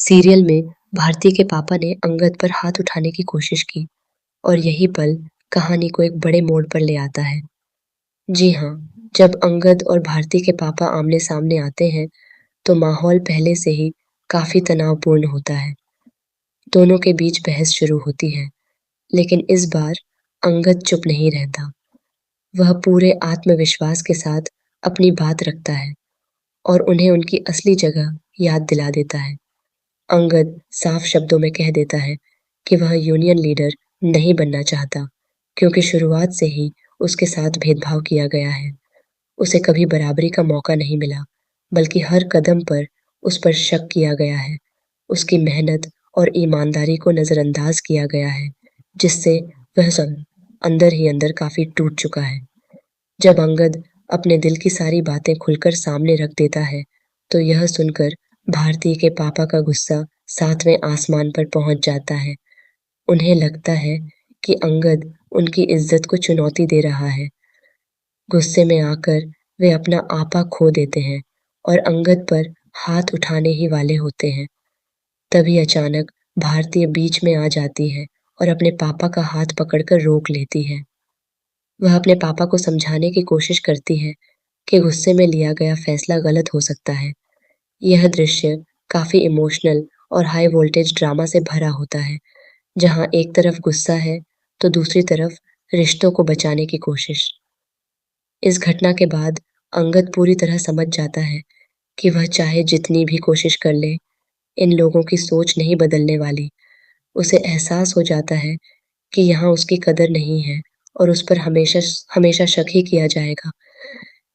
Serial में भारती के पापा ने अंगद पर हाथ उठाने की कोशिश की और यही पल कहानी को एक बड़े मोड़ पर ले आता है। जी हाँ, जब अंगद और भारती के पापा आमने सामने आते हैं तो माहौल पहले से ही काफी तनावपूर्ण होता है। दोनों के बीच बहस शुरू होती है, लेकिन इस बार अंगद चुप नहीं रहता। वह पूरे आत्मविश्वास के साथ अपनी बात रखता है और उन्हें उनकी असली जगह याद दिला देता है। अंगद साफ शब्दों में कह देता है कि वह यूनियन लीडर नहीं बनना चाहता, क्योंकि शुरुआत से ही उसके साथ भेदभाव किया गया है। उसे कभी बराबरी का मौका नहीं मिला, बल्कि हर कदम पर उस पर शक किया गया है। उसकी मेहनत और ईमानदारी को नजरअंदाज किया गया है, जिससे वह सब अंदर ही अंदर काफी टूट चुका है। जब अंगद अपने दिल की सारी बातें खुलकर सामने रख देता है, तो यह सुनकर भारती के पापा का गुस्सा सातवें आसमान पर पहुंच जाता है। उन्हें लगता है कि अंगद उनकी इज्जत को चुनौती दे रहा है। गुस्से में आकर वे अपना आपा खो देते हैं और अंगद पर हाथ उठाने ही वाले होते हैं। तभी अचानक भारती बीच में आ जाती है और अपने पापा का हाथ पकड़कर रोक लेती है। वह अपने पापा को समझाने की कोशिश करती है कि गुस्से में लिया गया फैसला गलत हो सकता है। यह दृश्य काफी इमोशनल और हाई वोल्टेज ड्रामा से भरा होता है, जहां एक तरफ गुस्सा है तो दूसरी तरफ रिश्तों को बचाने की कोशिश। इस घटना के बाद अंगद पूरी तरह समझ जाता है कि वह चाहे जितनी भी कोशिश कर ले, इन लोगों की सोच नहीं बदलने वाली। उसे एहसास हो जाता है कि यहाँ उसकी कदर नहीं है और उस पर हमेशा हमेशा शक ही किया जाएगा।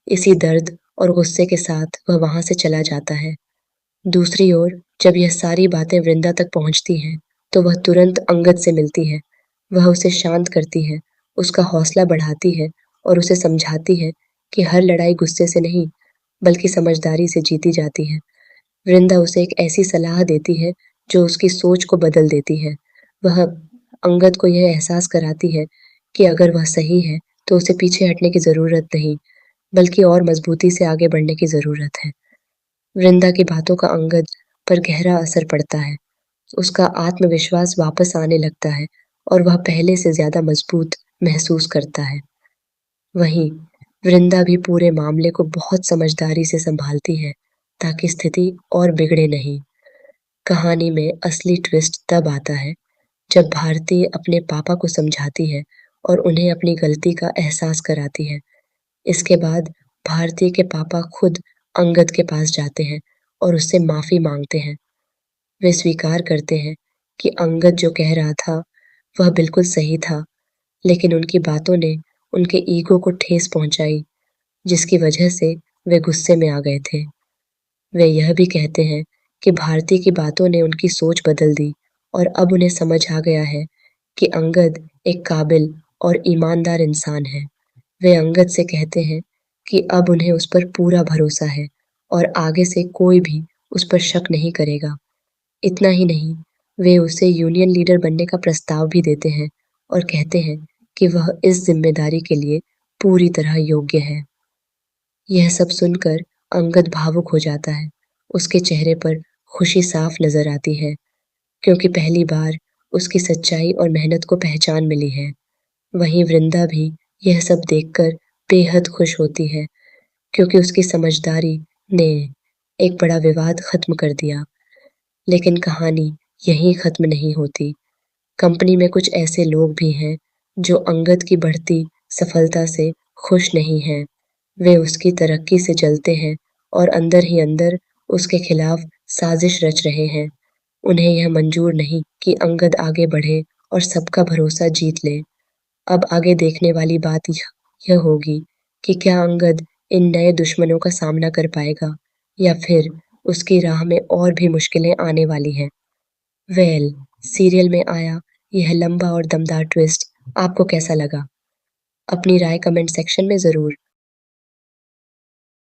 इसी दर्द और गुस्से के साथ वह वहां से चला जाता है। दूसरी ओर जब यह सारी बातें वृंदा तक पहुंचती हैं, तो वह तुरंत अंगद से मिलती है। वह उसे शांत करती है, उसका हौसला बढ़ाती है और उसे समझाती है कि हर लड़ाई गुस्से से नहीं, बल्कि समझदारी से जीती जाती है। वृंदा उसे एक ऐसी सलाह देती है जो उसकी सोच को बदल देती है। वह अंगद को यह एहसास कराती है कि अगर वह सही है, तो उसे पीछे हटने की जरूरत नहीं, बल्कि और मजबूती से आगे बढ़ने की जरूरत है। वृंदा की बातों का अंगद पर गहरा असर पड़ता है। उसका आत्मविश्वास वापस आने लगता है और वह पहले से ज्यादा मजबूत महसूस करता है। वहीं वृंदा भी पूरे मामले को बहुत समझदारी से संभालती है, ताकि स्थिति और बिगड़े नहीं। कहानी में असली ट्विस्ट तब आता है जब भारती अपने पापा को समझाती है और उन्हें अपनी गलती का एहसास कराती है। इसके बाद भारती के पापा खुद अंगद के पास जाते हैं और उससे माफी मांगते हैं। वे स्वीकार करते हैं कि अंगद जो कह रहा था वह बिल्कुल सही था, लेकिन उनकी बातों ने उनके ईगो को ठेस पहुंचाई, जिसकी वजह से वे गुस्से में आ गए थे। वे यह भी कहते हैं कि भारती की बातों ने उनकी सोच बदल दी और अब उन्हें समझ आ गया है कि अंगद एक काबिल और ईमानदार इंसान है। वे अंगद से कहते हैं कि अब उन्हें उस पर पूरा भरोसा है और आगे से कोई भी उस पर शक नहीं करेगा। इतना ही नहीं, वे उसे यूनियन लीडर बनने का प्रस्ताव भी देते हैं और कहते हैं कि वह इस जिम्मेदारी के लिए पूरी तरह योग्य है। यह सब सुनकर अंगद भावुक हो जाता है। उसके चेहरे पर खुशी साफ नजर आती है, क्योंकि पहली बार उसकी सच्चाई और मेहनत को पहचान मिली है। वहीं वृंदा भी यह सब देखकर बेहद खुश होती है, क्योंकि उसकी समझदारी ने एक बड़ा विवाद खत्म कर दिया। लेकिन कहानी यहीं खत्म नहीं होती। कंपनी में कुछ ऐसे लोग भी हैं जो अंगद की बढ़ती सफलता से खुश नहीं हैं। वे उसकी तरक्की से जलते हैं और अंदर ही अंदर उसके खिलाफ साजिश रच रहे हैं। उन्हें यह मंजूर नहीं कि अंगद आगे बढ़े और सबका भरोसा जीत ले। अब आगे देखने वाली बात यह होगी कि क्या अंगद इन नए दुश्मनों का सामना कर पाएगा, या फिर उसकी राह में और भी मुश्किलें आने वाली हैं। वेल, सीरियल में आया यह लंबा और दमदार ट्विस्ट आपको कैसा लगा? अपनी राय कमेंट सेक्शन में ज़रूर